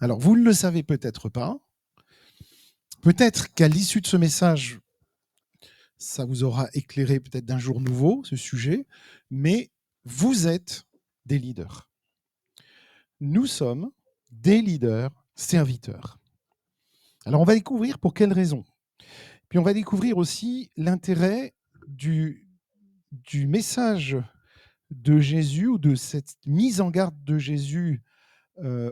Alors, vous ne le savez peut-être pas. Peut-être qu'à l'issue de ce message, ça vous aura éclairé peut-être d'un jour nouveau, ce sujet, mais vous êtes des leaders. Nous sommes des leaders serviteurs. Alors, on va découvrir pour quelles raisons. Puis, on va découvrir aussi l'intérêt du message de Jésus ou de cette mise en garde de Jésus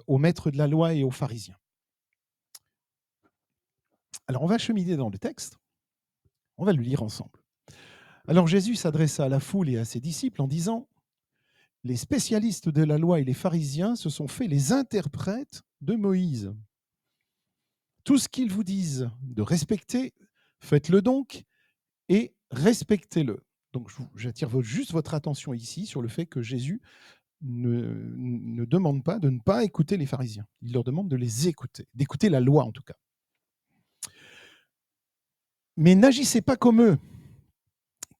aux maîtres de la loi et aux pharisiens. Alors, on va cheminer dans le texte. On va le lire ensemble. Alors Jésus s'adressa à la foule et à ses disciples en disant : « Les spécialistes de la loi et les pharisiens se sont fait les interprètes de Moïse. Tout ce qu'ils vous disent de respecter, faites-le donc et respectez-le. » Donc j'attire juste votre attention ici sur le fait que Jésus ne demande pas de ne pas écouter les pharisiens. Il leur demande de les écouter, d'écouter la loi en tout cas. Mais n'agissez pas comme eux,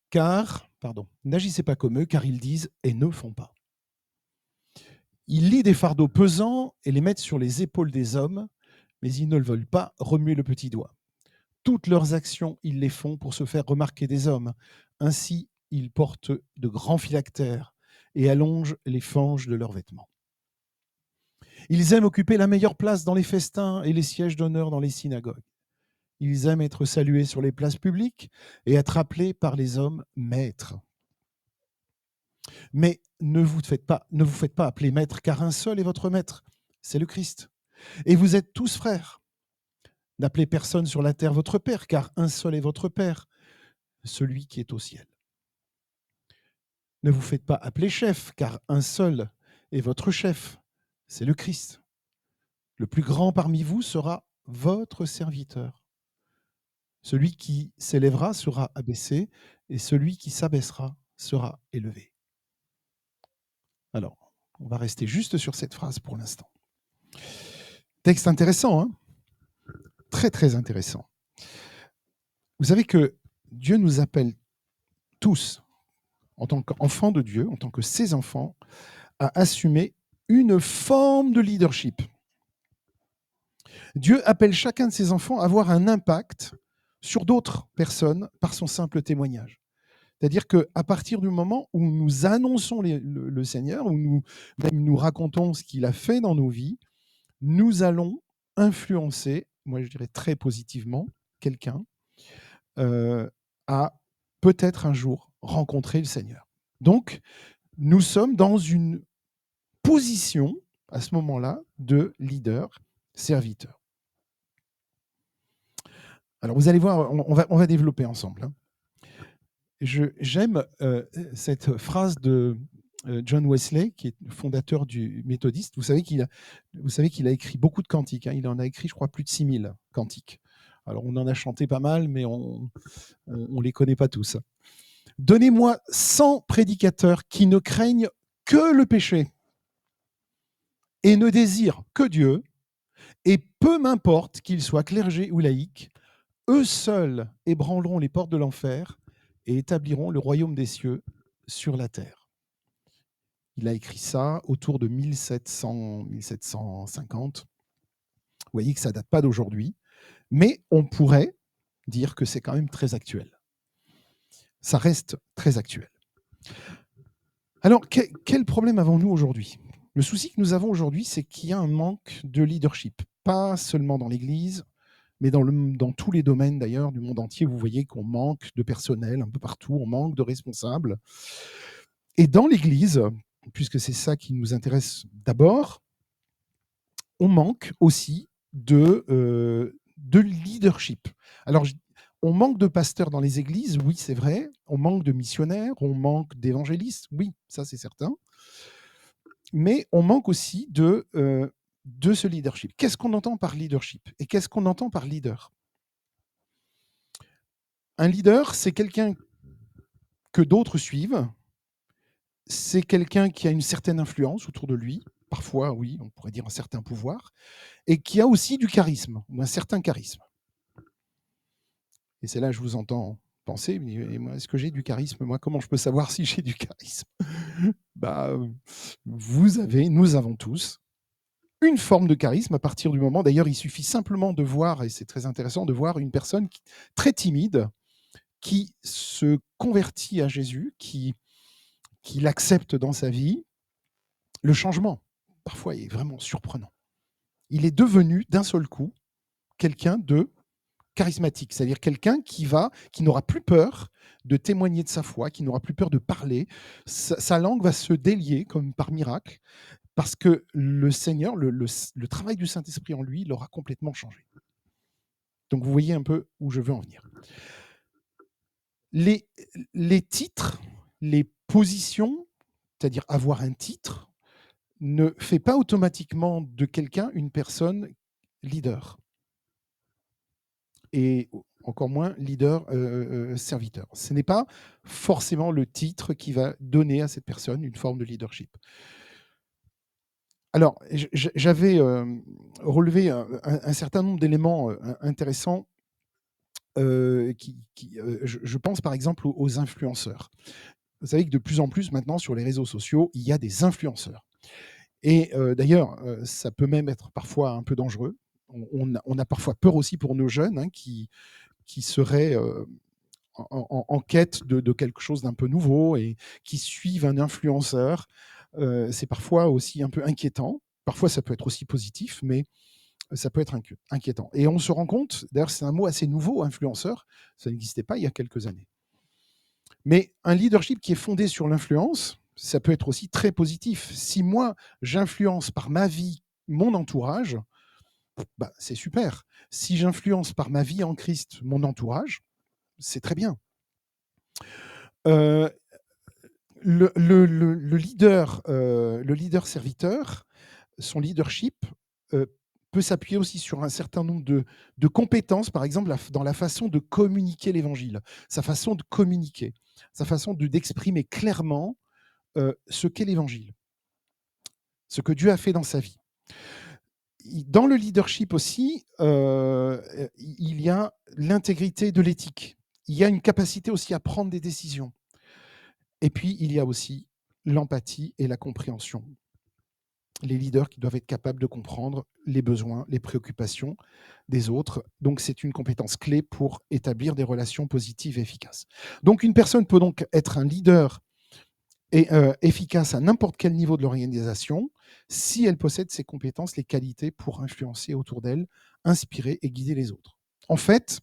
car ils disent et ne font pas. Ils lient des fardeaux pesants et les mettent sur les épaules des hommes, mais ils ne veulent pas remuer le petit doigt. Toutes leurs actions, ils les font pour se faire remarquer des hommes. Ainsi, ils portent de grands phylactères et allongent les fanges de leurs vêtements. Ils aiment occuper la meilleure place dans les festins et les sièges d'honneur dans les synagogues. Ils aiment être salués sur les places publiques et être appelés par les hommes maîtres. Mais ne vous faites pas appeler maître, car un seul est votre maître, c'est le Christ. Et vous êtes tous frères. N'appelez personne sur la terre votre père, car un seul est votre Père, celui qui est au ciel. Ne vous faites pas appeler chef, car un seul est votre chef, c'est le Christ. Le plus grand parmi vous sera votre serviteur. Celui qui s'élèvera sera abaissé, et celui qui s'abaissera sera élevé. Alors, on va rester juste sur cette phrase pour l'instant. Texte intéressant, hein ? Très, très intéressant. Vous savez que Dieu nous appelle tous, en tant qu'enfants de Dieu, en tant que ses enfants, à assumer une forme de leadership. Dieu appelle chacun de ses enfants à avoir un impact sur d'autres personnes par son simple témoignage. C'est-à-dire qu'à partir du moment où nous annonçons le Seigneur, où nous racontons ce qu'il a fait dans nos vies, nous allons influencer, moi je dirais très positivement, quelqu'un à peut-être un jour rencontrer le Seigneur. Donc, nous sommes dans une position, à ce moment-là, de leader, serviteur. Alors, vous allez voir, on va développer ensemble. Hein. J'aime cette phrase de John Wesley, qui est fondateur du méthodiste. Vous savez qu'il a écrit beaucoup de cantiques. Hein. Il en a écrit, je crois, plus de 6000 cantiques. Alors, on en a chanté pas mal, mais on ne les connaît pas tous. Donnez-moi 100 prédicateurs qui ne craignent que le péché et ne désirent que Dieu, et peu m'importe qu'ils soient clergés ou laïcs, eux seuls ébranleront les portes de l'enfer et établiront le royaume des cieux sur la terre. Il a écrit ça autour de 1700-1750. Vous voyez que ça ne date pas d'aujourd'hui, mais on pourrait dire que c'est quand même très actuel. Ça reste très actuel. Alors, quel problème avons-nous aujourd'hui ? Le souci que nous avons aujourd'hui, c'est qu'il y a un manque de leadership, pas seulement dans l'Église, mais dans tous les domaines d'ailleurs du monde entier. Vous voyez qu'on manque de personnel un peu partout, on manque de responsables. Et dans l'Église, puisque c'est ça qui nous intéresse d'abord, on manque aussi de leadership. Alors, on manque de pasteurs dans les églises, oui, c'est vrai. On manque de missionnaires, on manque d'évangélistes, oui, ça c'est certain. Mais on manque aussi de ce leadership. Qu'est-ce qu'on entend par leadership ? Et qu'est-ce qu'on entend par leader ? Un leader, c'est quelqu'un que d'autres suivent. C'est quelqu'un qui a une certaine influence autour de lui. Parfois, oui, on pourrait dire un certain pouvoir. Et qui a aussi du charisme, ou un certain charisme. Et c'est là que je vous entends penser, et moi, est-ce que j'ai du charisme ? Moi, comment je peux savoir si j'ai du charisme ? Nous avons tous une forme de charisme à partir du moment, d'ailleurs, il suffit simplement de voir, et c'est très intéressant, de voir une personne très timide qui se convertit à Jésus, qui l'accepte dans sa vie. Le changement, parfois, est vraiment surprenant. Il est devenu d'un seul coup quelqu'un de charismatique, c'est-à-dire quelqu'un qui n'aura plus peur de témoigner de sa foi, qui n'aura plus peur de parler. Sa langue va se délier comme par miracle, parce que le Seigneur, le travail du Saint-Esprit en lui, l'aura complètement changé. Donc vous voyez un peu où je veux en venir. Les, les titres, les positions, c'est-à-dire avoir un titre, ne fait pas automatiquement de quelqu'un une personne leader. Et encore moins leader serviteur. Ce n'est pas forcément le titre qui va donner à cette personne une forme de leadership. Alors, j'avais relevé un certain nombre d'éléments intéressants. Je pense par exemple aux influenceurs. Vous savez que de plus en plus maintenant sur les réseaux sociaux, il y a des influenceurs. Et d'ailleurs, ça peut même être parfois un peu dangereux. On a parfois peur aussi pour nos jeunes qui seraient en quête de quelque chose d'un peu nouveau et qui suivent un influenceur. C'est parfois aussi un peu inquiétant. Parfois, ça peut être aussi positif, mais ça peut être inquiétant. Et on se rend compte, d'ailleurs, c'est un mot assez nouveau, influenceur, ça n'existait pas il y a quelques années. Mais un leadership qui est fondé sur l'influence, ça peut être aussi très positif. Si moi, j'influence par ma vie mon entourage, bah, c'est super. Si j'influence par ma vie en Christ mon entourage, c'est très bien. Euh, le leader serviteur, son leadership peut s'appuyer aussi sur un certain nombre de compétences, par exemple dans la façon de communiquer l'évangile, sa façon de communiquer, sa façon d'exprimer clairement ce qu'est l'évangile, ce que Dieu a fait dans sa vie. Dans le leadership aussi, il y a l'intégrité de l'éthique. Il y a une capacité aussi à prendre des décisions. Et puis, il y a aussi l'empathie et la compréhension. Les leaders qui doivent être capables de comprendre les besoins, les préoccupations des autres. Donc, c'est une compétence clé pour établir des relations positives et efficaces. Donc, une personne peut donc être un leader efficace à n'importe quel niveau de l'organisation si elle possède ces compétences, les qualités pour influencer autour d'elle, inspirer et guider les autres. En fait,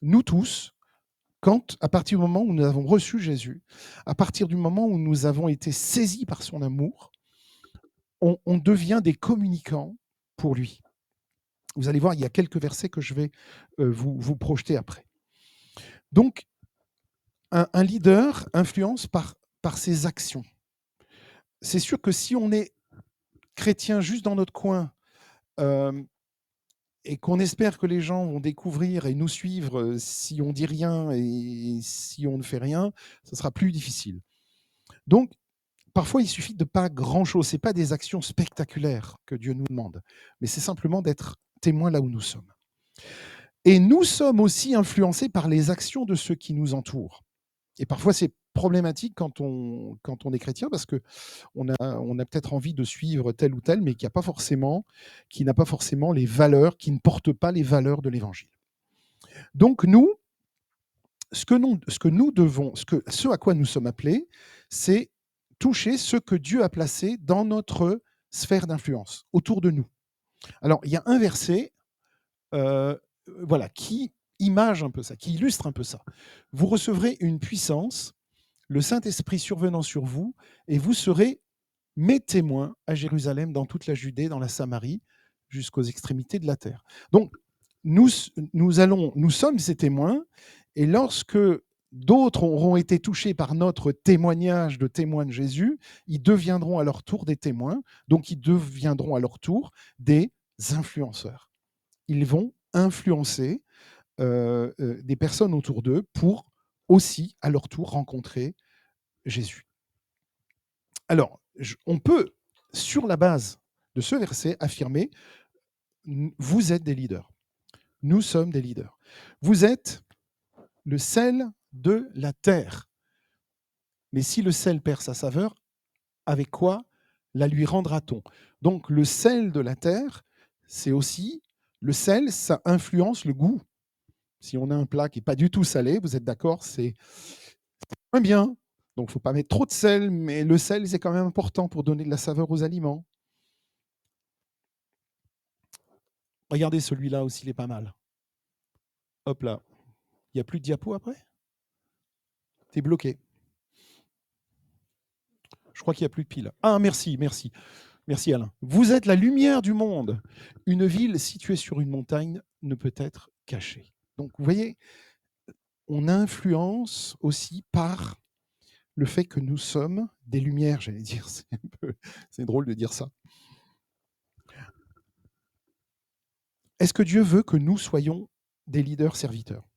nous tous, à partir du moment où nous avons reçu Jésus, à partir du moment où nous avons été saisis par son amour, on devient des communicants pour lui. Vous allez voir, il y a quelques versets que je vais vous projeter après. Donc, un leader influence par ses actions. C'est sûr que si on est chrétien juste dans notre coin et qu'on espère que les gens vont découvrir et nous suivre si on dit rien et si on ne fait rien, ça sera plus difficile. Donc, parfois, il suffit de pas grand-chose. Ce n'est pas des actions spectaculaires que Dieu nous demande, mais c'est simplement d'être témoin là où nous sommes. Et nous sommes aussi influencés par les actions de ceux qui nous entourent. Et parfois, c'est problématique quand on est chrétien parce qu'on a peut-être envie de suivre tel ou tel, mais qui n'a pas forcément les valeurs, qui ne porte pas les valeurs de l'Évangile. Donc nous, ce à quoi nous sommes appelés, c'est toucher ce que Dieu a placé dans notre sphère d'influence, autour de nous. Alors, il y a un verset qui image un peu ça, qui illustre un peu ça. Vous recevrez une puissance, le Saint-Esprit survenant sur vous, et vous serez mes témoins à Jérusalem, dans toute la Judée, dans la Samarie, jusqu'aux extrémités de la terre. Donc, nous sommes ces témoins, et lorsque d'autres auront été touchés par notre témoignage de témoins de Jésus, ils deviendront à leur tour des témoins, donc ils deviendront à leur tour des influenceurs. Ils vont influencer des personnes autour d'eux pour aussi, à leur tour, rencontrer Jésus. Alors, on peut, sur la base de ce verset, affirmer, vous êtes des leaders. Nous sommes des leaders. Vous êtes le sel de la terre. Mais si le sel perd sa saveur, avec quoi la lui rendra-t-on. Donc le sel de la terre, c'est aussi, le sel, ça influence le goût. Si on a un plat qui n'est pas du tout salé, vous êtes d'accord, c'est moins bien. Donc il ne faut pas mettre trop de sel, mais le sel, c'est quand même important pour donner de la saveur aux aliments. Regardez celui-là aussi, il est pas mal. Hop là. Il n'y a plus de diapo après? T'es bloqué. Je crois qu'il n'y a plus de pile. Ah, merci, merci. Merci Alain. Vous êtes la lumière du monde. Une ville située sur une montagne ne peut être cachée. Donc vous voyez, on influence aussi par le fait que nous sommes des lumières, j'allais dire. C'est drôle de dire ça. Est-ce que Dieu veut que nous soyons des leaders serviteurs?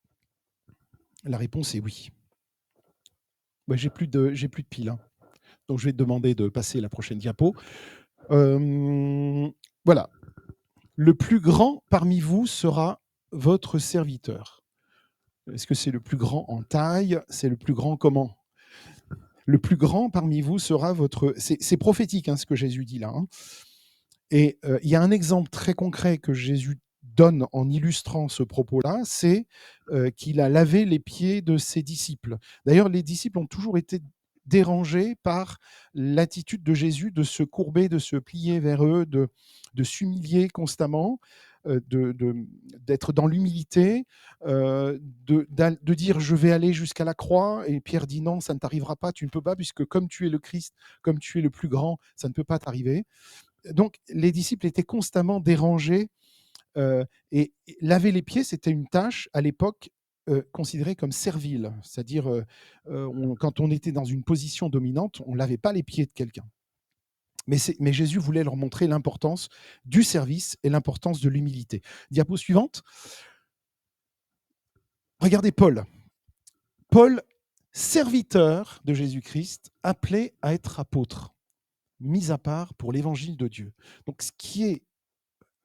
La réponse est oui. Bah, j'ai plus de piles, hein. Donc je vais te demander de passer la prochaine diapo. Voilà. Le plus grand parmi vous sera votre serviteur. Est-ce que c'est le plus grand en taille? C'est le plus grand comment? Le plus grand parmi vous sera votre... C'est prophétique, hein, ce que Jésus dit là, hein. Et il y a un exemple très concret que Jésus donne en illustrant ce propos-là, c'est qu'il a lavé les pieds de ses disciples. D'ailleurs, les disciples ont toujours été dérangés par l'attitude de Jésus de se courber, de se plier vers eux, de s'humilier constamment, d'être dans l'humilité, de dire je vais aller jusqu'à la croix, et Pierre dit non, ça ne t'arrivera pas, tu ne peux pas, puisque comme tu es le Christ, comme tu es le plus grand, ça ne peut pas t'arriver. Donc les disciples étaient constamment dérangés, et laver les pieds, c'était une tâche à l'époque considérée comme servile, c'est-à-dire quand on était dans une position dominante, on ne lavait pas les pieds de quelqu'un. Mais Jésus voulait leur montrer l'importance du service et l'importance de l'humilité. Diapo suivante. Regardez Paul. Paul, serviteur de Jésus-Christ, appelé à être apôtre, mis à part pour l'évangile de Dieu. Donc ce qui est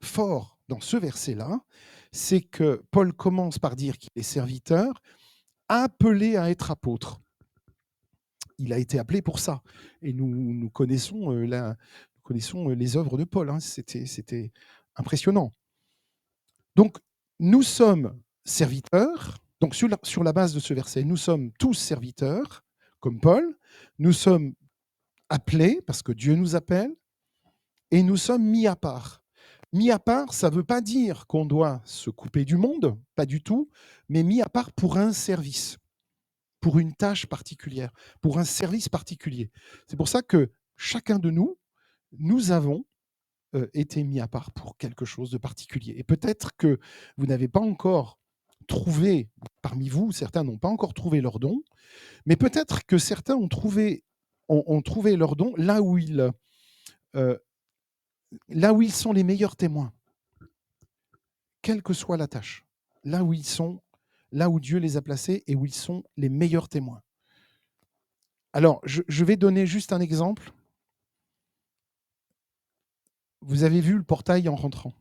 fort dans ce verset-là, c'est que Paul commence par dire qu'il est serviteur, appelé à être apôtre. Il a été appelé pour ça. Et nous connaissons, les œuvres de Paul, hein. C'était impressionnant. Donc, nous sommes serviteurs. Donc, sur la base de ce verset, nous sommes tous serviteurs, comme Paul. Nous sommes appelés, parce que Dieu nous appelle, et nous sommes mis à part. Mis à part, ça ne veut pas dire qu'on doit se couper du monde, pas du tout, mais mis à part pour un service, pour une tâche particulière, pour un service particulier. C'est pour ça que chacun de nous, nous avons été mis à part pour quelque chose de particulier. Et peut-être que vous n'avez pas encore trouvé, parmi vous, certains n'ont pas encore trouvé leur don, mais peut-être que certains ont trouvé leur don là où ils sont les meilleurs témoins, quelle que soit la tâche, là où ils sont, là où Dieu les a placés et où ils sont les meilleurs témoins. Alors, je vais donner juste un exemple. Vous avez vu le portail en rentrant,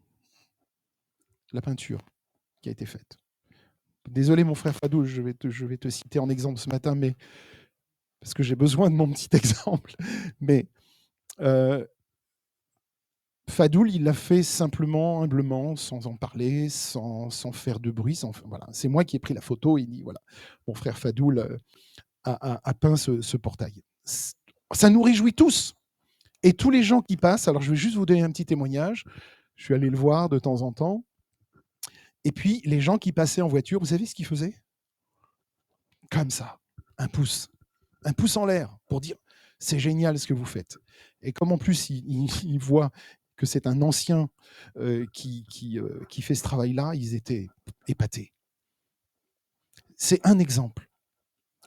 la peinture qui a été faite. Désolé mon frère Fadoul, je vais te citer en exemple ce matin, mais parce que j'ai besoin de mon petit exemple. Mais Fadoul, il l'a fait simplement, humblement, sans en parler, sans faire de bruit. Voilà. C'est moi qui ai pris la photo. Il dit, voilà, mon frère Fadoul a peint ce portail. Ça nous réjouit tous. Et tous les gens qui passent, alors je vais juste vous donner un petit témoignage. Je suis allé le voir de temps en temps. Et puis, les gens qui passaient en voiture, vous savez ce qu'ils faisaient? Comme ça, un pouce en l'air pour dire c'est génial ce que vous faites. Et comme en plus ils voient que c'est un ancien qui fait ce travail-là, ils étaient épatés. C'est un exemple.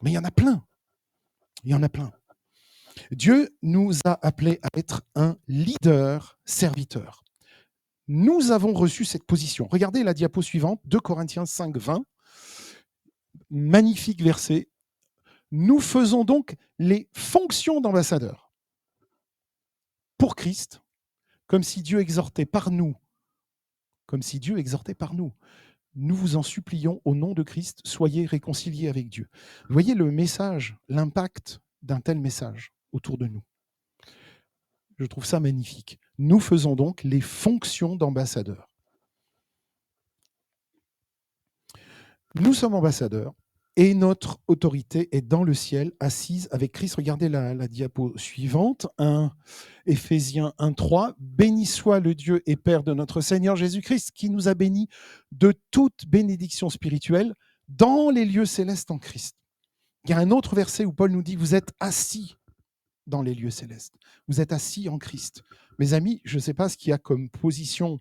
Mais il y en a plein. Il y en a plein. Dieu nous a appelés à être un leader serviteur. Nous avons reçu cette position. Regardez la diapo suivante, 2 Corinthiens 5, 20. Magnifique verset. Nous faisons donc les fonctions d'ambassadeurs pour Christ, comme si Dieu exhortait par nous. Nous vous en supplions au nom de Christ, soyez réconciliés avec Dieu. Vous voyez le message, l'impact d'un tel message autour de nous. Je trouve ça magnifique. Nous faisons donc les fonctions d'ambassadeurs. Nous sommes ambassadeurs et notre autorité est dans le ciel, assise avec Christ. Regardez la diapo suivante, Éphésiens 1:3. Béni soit le Dieu et Père de notre Seigneur Jésus-Christ, qui nous a bénis de toute bénédiction spirituelle dans les lieux célestes en Christ. Il y a un autre verset où Paul nous dit, vous êtes assis dans les lieux célestes. Vous êtes assis en Christ. Mes amis, je ne sais pas ce qu'il y a comme position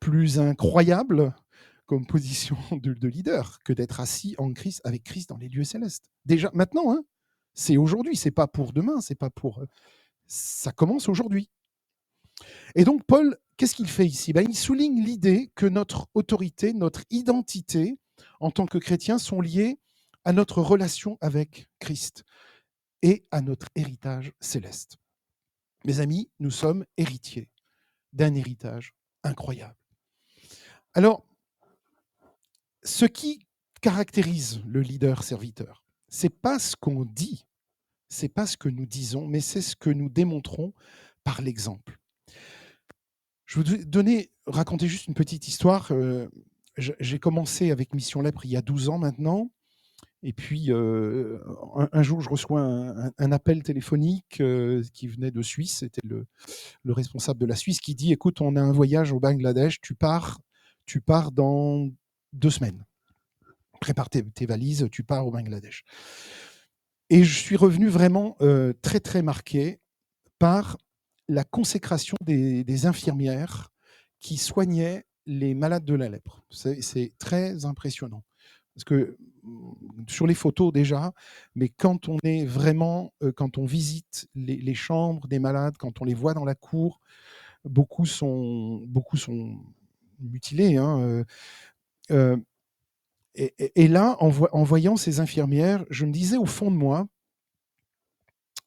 plus incroyable, comme position de leader, que d'être assis en Christ, avec Christ dans les lieux célestes. Déjà, maintenant, hein, c'est aujourd'hui, c'est pas pour demain, c'est pas pour... ça commence aujourd'hui. Et donc, Paul, qu'est-ce qu'il fait ici? Il souligne l'idée que notre autorité, notre identité, en tant que chrétiens, sont liées à notre relation avec Christ et à notre héritage céleste. Mes amis, nous sommes héritiers d'un héritage incroyable. Alors, ce qui caractérise le leader serviteur, c'est pas ce qu'on dit, c'est pas ce que nous disons, mais c'est ce que nous démontrons par l'exemple. Je vais raconter juste une petite histoire. J'ai commencé avec Mission Lèpre il y a 12 ans maintenant. Et puis, un jour, je reçois un appel téléphonique qui venait de Suisse. C'était le responsable de la Suisse qui dit, écoute, on a un voyage au Bangladesh, tu pars dans 2 semaines. Prépare tes valises, tu pars au Bangladesh. Et je suis revenu vraiment très, très marqué par la consécration des infirmières qui soignaient les malades de la lèpre. C'est très impressionnant. Parce que sur les photos déjà, mais quand on est vraiment, quand on visite les chambres des malades, quand on les voit dans la cour, beaucoup sont mutilés. Hein, et là, en voyant ces infirmières, je me disais au fond de moi,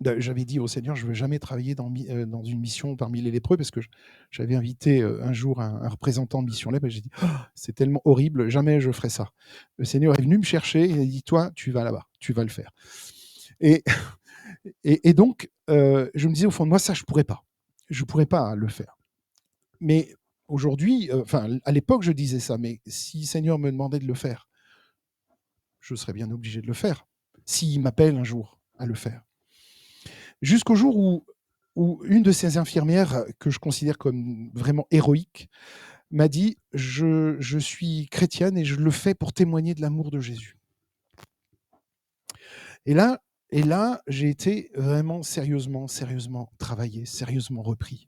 j'avais dit au Seigneur, je ne veux jamais travailler dans une mission parmi les lépreux, parce que j'avais invité un jour un représentant de Mission Lèpre, et j'ai dit, oh, c'est tellement horrible, jamais je ferai ça. Le Seigneur est venu me chercher, et il a dit, toi, tu vas là-bas, tu vas le faire. Et donc, je me disais au fond de moi, ça, je ne pourrais pas. Je ne pourrais pas le faire. Mais aujourd'hui, à l'époque, je disais ça, mais si le Seigneur me demandait de le faire, je serais bien obligé de le faire, s'il m'appelle un jour à le faire. Jusqu'au jour où une de ces infirmières, que je considère comme vraiment héroïque, m'a dit, je suis chrétienne et je le fais pour témoigner de l'amour de Jésus. Et là, j'ai été vraiment sérieusement travaillé, sérieusement repris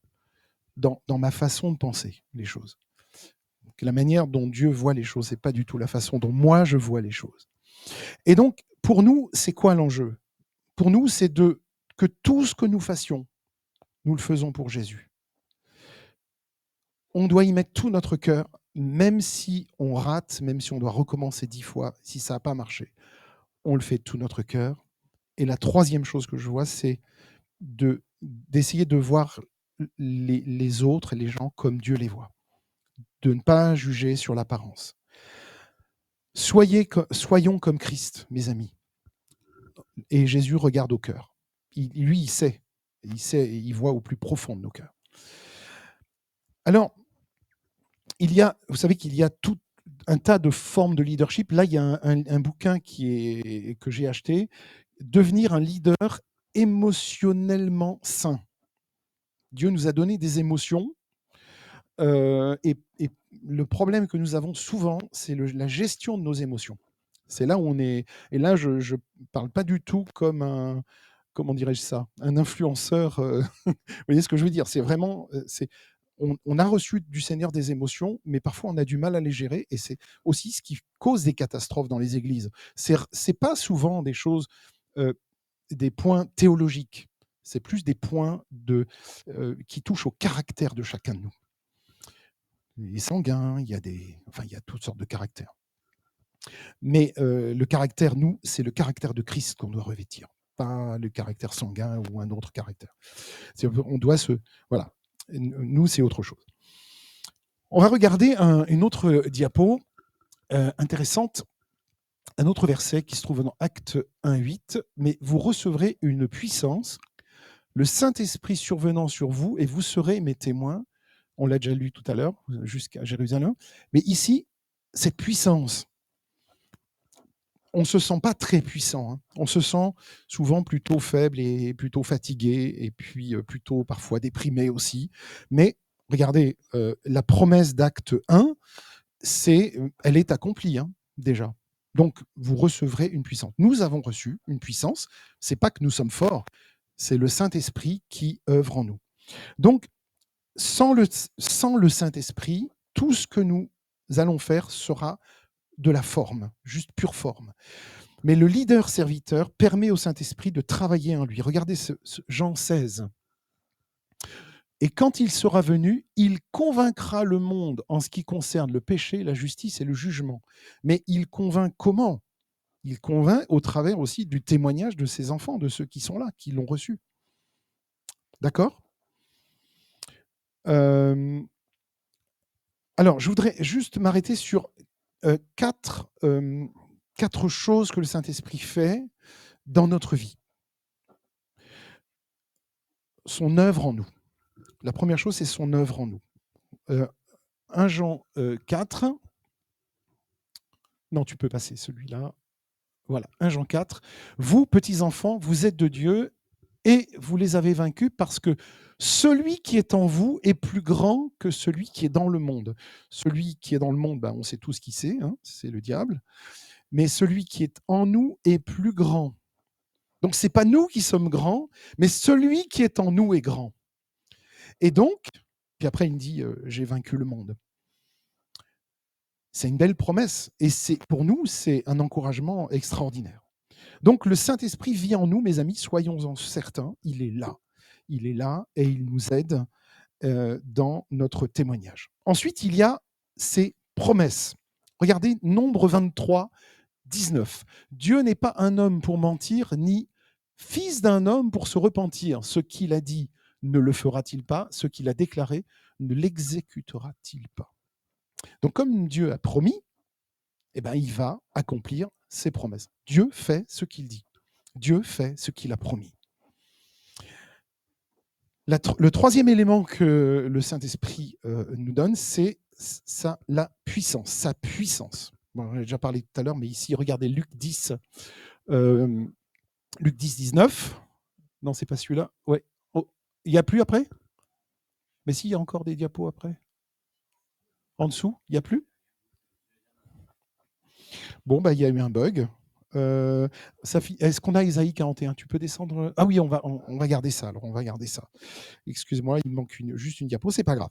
dans ma façon de penser les choses. Donc, la manière dont Dieu voit les choses, ce n'est pas du tout la façon dont moi je vois les choses. Et donc, pour nous, c'est quoi l'enjeu? Pour nous, c'est que tout ce que nous fassions, nous le faisons pour Jésus. On doit y mettre tout notre cœur, même si on rate, même si on doit recommencer 10 fois, si ça n'a pas marché. On le fait de tout notre cœur. Et la troisième chose que je vois, c'est d'essayer de voir les autres et les gens comme Dieu les voit. De ne pas juger sur l'apparence. Soyons comme Christ, mes amis. Et Jésus regarde au cœur. Lui, il sait, il voit au plus profond de nos cœurs. Alors, vous savez qu'il y a tout un tas de formes de leadership. Là, il y a un bouquin que j'ai acheté, Devenir un leader émotionnellement sain. Dieu nous a donné des émotions, et le problème que nous avons souvent, c'est la gestion de nos émotions. C'est là où on est. Et là, je ne parle pas du tout comme un, comment dirais-je ça, un influenceur. Vous voyez ce que je veux dire? C'est vraiment, on a reçu du Seigneur des émotions, mais parfois on a du mal à les gérer, et c'est aussi ce qui cause des catastrophes dans les églises. C'est pas souvent des choses, des points théologiques, c'est plus des points qui touchent au caractère de chacun de nous. Les sanguins, il y a toutes sortes de caractères. Mais le caractère, nous, c'est le caractère de Christ qu'on doit revêtir, pas le caractère sanguin ou un autre caractère. On doit voilà. Nous, c'est autre chose. On va regarder une autre diapo intéressante, un autre verset qui se trouve dans Actes 1:8. Mais vous recevrez une puissance le Saint-Esprit survenant sur vous, et vous serez mes témoins. On l'a déjà lu tout à l'heure, jusqu'à Jérusalem. Mais ici, cette puissance, on ne se sent pas très puissant. On se sent souvent plutôt faible et plutôt fatigué, et puis plutôt parfois déprimé aussi. Mais regardez, la promesse d'Acte 1, elle est accomplie déjà. Donc, vous recevrez une puissance. Nous avons reçu une puissance. Ce n'est pas que nous sommes forts, c'est le Saint-Esprit qui œuvre en nous. Donc, sans le Saint-Esprit, tout ce que nous allons faire sera de la forme, juste pure forme. Mais le leader serviteur permet au Saint-Esprit de travailler en lui. Regardez ce Jean 16. Et quand il sera venu, il convaincra le monde en ce qui concerne le péché, la justice et le jugement. Mais il convainc comment? Il convainc au travers aussi du témoignage de ses enfants, de ceux qui sont là, qui l'ont reçu. D'accord? Alors, je voudrais juste m'arrêter sur quatre choses que le Saint-Esprit fait dans notre vie. Son œuvre en nous. La première chose, c'est son œuvre en nous. 1 Jean 4. Non, tu peux passer celui-là. Voilà, 1 Jean 4. Vous, petits enfants, vous êtes de Dieu et vous les avez vaincus parce que celui qui est en vous est plus grand que celui qui est dans le monde. Celui qui est dans le monde, on sait tous qui c'est, c'est le diable. Mais celui qui est en nous est plus grand. Donc, ce n'est pas nous qui sommes grands, mais celui qui est en nous est grand. Et donc, puis après, il me dit, j'ai vaincu le monde. C'est une belle promesse. Et pour nous, c'est un encouragement extraordinaire. Donc, le Saint-Esprit vit en nous, mes amis, soyons-en certains. Il est là. Il est là et il nous aide dans notre témoignage. Ensuite, il y a ces promesses. Regardez, Nombre 23, 19. Dieu n'est pas un homme pour mentir, ni fils d'un homme pour se repentir. Ce qu'il a dit, ne le fera-t-il pas? Ce qu'il a déclaré, ne l'exécutera-t-il pas? Donc, comme Dieu a promis, il va accomplir ses promesses. Dieu fait ce qu'il dit. Dieu fait ce qu'il a promis. Le troisième élément que le Saint-Esprit nous donne, c'est la puissance, sa puissance. Bon, j'en ai déjà parlé tout à l'heure, mais ici, regardez Luc 10, 19. Non, c'est pas celui-là. Ouais. Oh, il n'y a plus après? Mais si, il y a encore des diapos après. En dessous, il n'y a plus? Bon, il y a eu un bug. Est-ce qu'on a Ésaïe 41? Tu peux descendre? Ah oui, on va garder ça. Alors, on va garder ça. Excuse-moi, il me manque juste une diapo, c'est pas grave.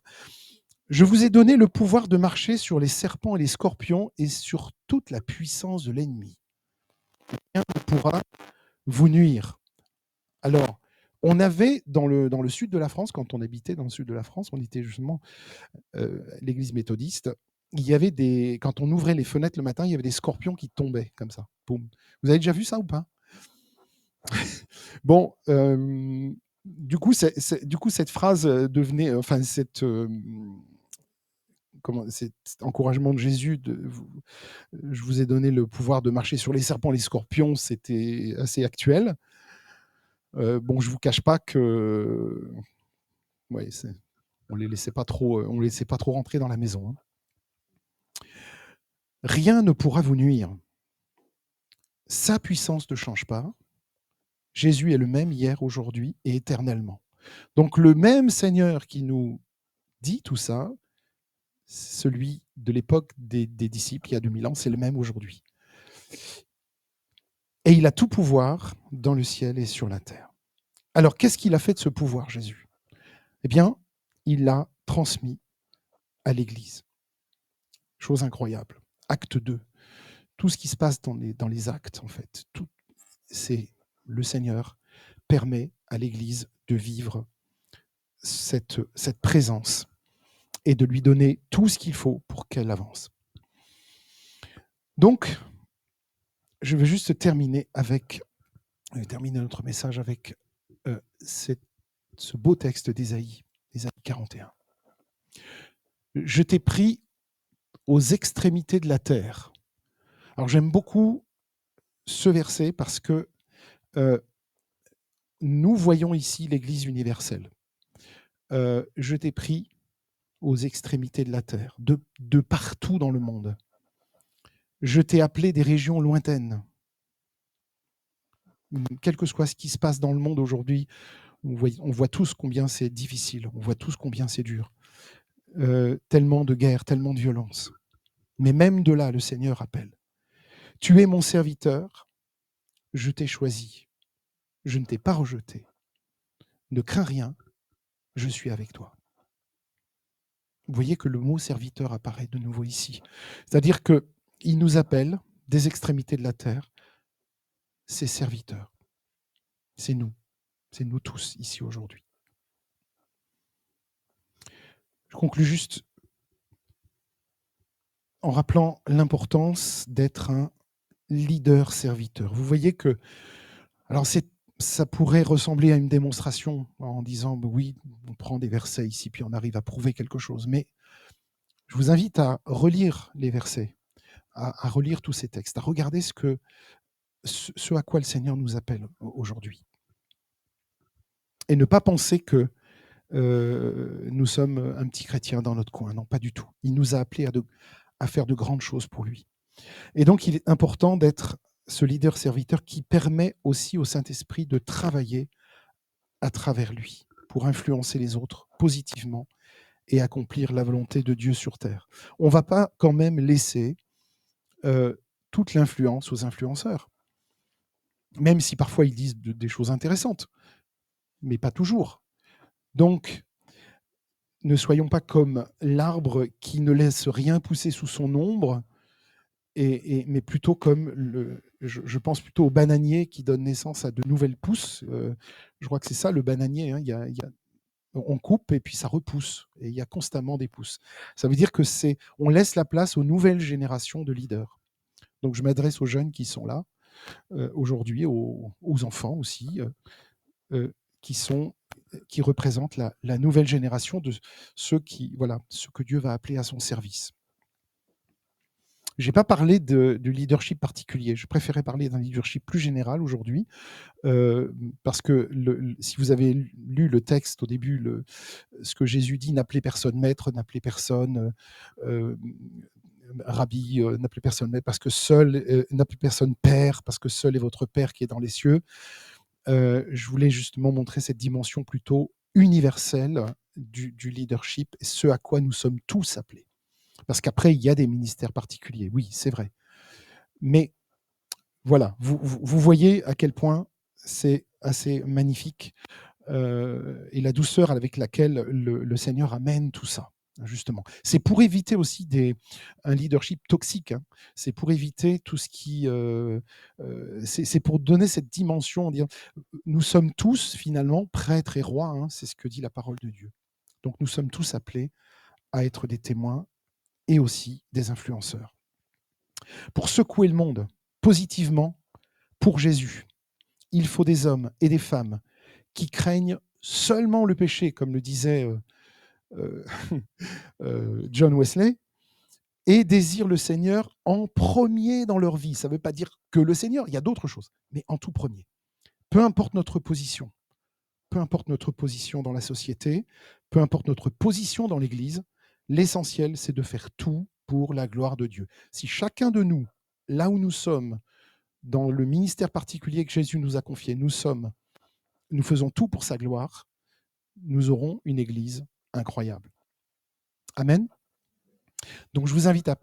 Je vous ai donné le pouvoir de marcher sur les serpents et les scorpions et sur toute la puissance de l'ennemi. Rien ne pourra vous nuire. Alors, on avait dans le sud de la France, quand on habitait dans le sud de la France, on était justement l'église méthodiste. Il y avait quand on ouvrait les fenêtres le matin, il y avait des scorpions qui tombaient comme ça. Boum. Vous avez déjà vu ça ou pas? Bon, du coup, cette phrase devenait, enfin, cet encouragement de Jésus, je vous ai donné le pouvoir de marcher sur les serpents et les scorpions, c'était assez actuel. Bon, je ne vous cache pas que ouais, on ne les laissait pas trop rentrer dans la maison. Rien ne pourra vous nuire. Sa puissance ne change pas. Jésus est le même hier, aujourd'hui et éternellement. Donc le même Seigneur qui nous dit tout ça, celui de l'époque des disciples, il y a 2000 ans, c'est le même aujourd'hui. Et il a tout pouvoir dans le ciel et sur la terre. Alors, qu'est-ce qu'il a fait de ce pouvoir, Jésus? Eh bien, il l'a transmis à l'Église. Chose incroyable. Acte 2. Tout ce qui se passe dans les actes, en fait, c'est le Seigneur permet à l'Église de vivre cette présence et de lui donner tout ce qu'il faut pour qu'elle avance. Donc, je veux juste terminer notre message avec ce beau texte d'Ésaïe, Ésaïe 41. Je t'ai pris aux extrémités de la terre. Alors j'aime beaucoup ce verset parce que nous voyons ici l'Église universelle. Je t'ai pris aux extrémités de la terre, de partout dans le monde. Je t'ai appelé des régions lointaines. Quel que soit ce qui se passe dans le monde aujourd'hui, on voit tous combien c'est difficile, on voit tous combien c'est dur. Tellement de guerres, tellement de violence. Mais même de là, le Seigneur appelle. Tu es mon serviteur, je t'ai choisi, je ne t'ai pas rejeté. Ne crains rien, je suis avec toi. Vous voyez que le mot serviteur apparaît de nouveau ici. C'est-à-dire qu'il nous appelle des extrémités de la terre, ses serviteurs. C'est nous tous ici aujourd'hui. Je conclus juste en rappelant l'importance d'être un leader serviteur. Vous voyez que, alors ça pourrait ressembler à une démonstration en disant oui, on prend des versets ici puis on arrive à prouver quelque chose, mais je vous invite à relire les versets, à relire tous ces textes, à regarder ce à quoi le Seigneur nous appelle aujourd'hui. Et ne pas penser que nous sommes un petit chrétien dans notre coin. Non, pas du tout. Il nous a appelés à faire de grandes choses pour lui. Et donc, il est important d'être ce leader-serviteur qui permet aussi au Saint-Esprit de travailler à travers lui pour influencer les autres positivement et accomplir la volonté de Dieu sur terre. On ne va pas quand même laisser toute l'influence aux influenceurs, même si parfois ils disent des choses intéressantes, mais pas toujours. Donc, ne soyons pas comme l'arbre qui ne laisse rien pousser sous son ombre, mais plutôt comme je pense plutôt au bananier qui donne naissance à de nouvelles pousses. Je crois que c'est ça le bananier. Hein. On coupe et puis ça repousse. Et il y a constamment des pousses. Ça veut dire que on laisse la place aux nouvelles générations de leaders. Donc je m'adresse aux jeunes qui sont là aujourd'hui, aux enfants aussi, qui représentent la nouvelle génération de ceux que Dieu va appeler à son service. Je n'ai pas parlé du leadership particulier. Je préférais parler d'un leadership plus général aujourd'hui, parce que si vous avez lu le texte au début, ce que Jésus dit, n'appelez personne maître, n'appelez personne rabbi, n'appelez personne maître, parce que n'appelez personne père, parce que seul est votre Père qui est dans les cieux. Je voulais justement montrer cette dimension plutôt universelle du leadership, et ce à quoi nous sommes tous appelés. Parce qu'après, il y a des ministères particuliers, oui, c'est vrai. Mais voilà, vous voyez à quel point c'est assez magnifique et la douceur avec laquelle le Seigneur amène tout ça, justement. C'est pour éviter aussi un leadership toxique. Hein. C'est pour éviter tout ce qui... c'est pour donner cette dimension, dire, nous sommes tous finalement prêtres et rois, hein, c'est ce que dit la parole de Dieu. Donc nous sommes tous appelés à être des témoins et aussi des influenceurs. Pour secouer le monde positivement pour Jésus, il faut des hommes et des femmes qui craignent seulement le péché, comme le disait John Wesley, et désirent le Seigneur en premier dans leur vie. Ça ne veut pas dire que le Seigneur, il y a d'autres choses, mais en tout premier. Peu importe notre position dans la société, peu importe notre position dans l'Église, l'essentiel, c'est de faire tout pour la gloire de Dieu. Si chacun de nous, là où nous sommes, dans le ministère particulier que Jésus nous a confié, nous faisons tout pour sa gloire, nous aurons une Église incroyable. Amen. Donc je vous invite à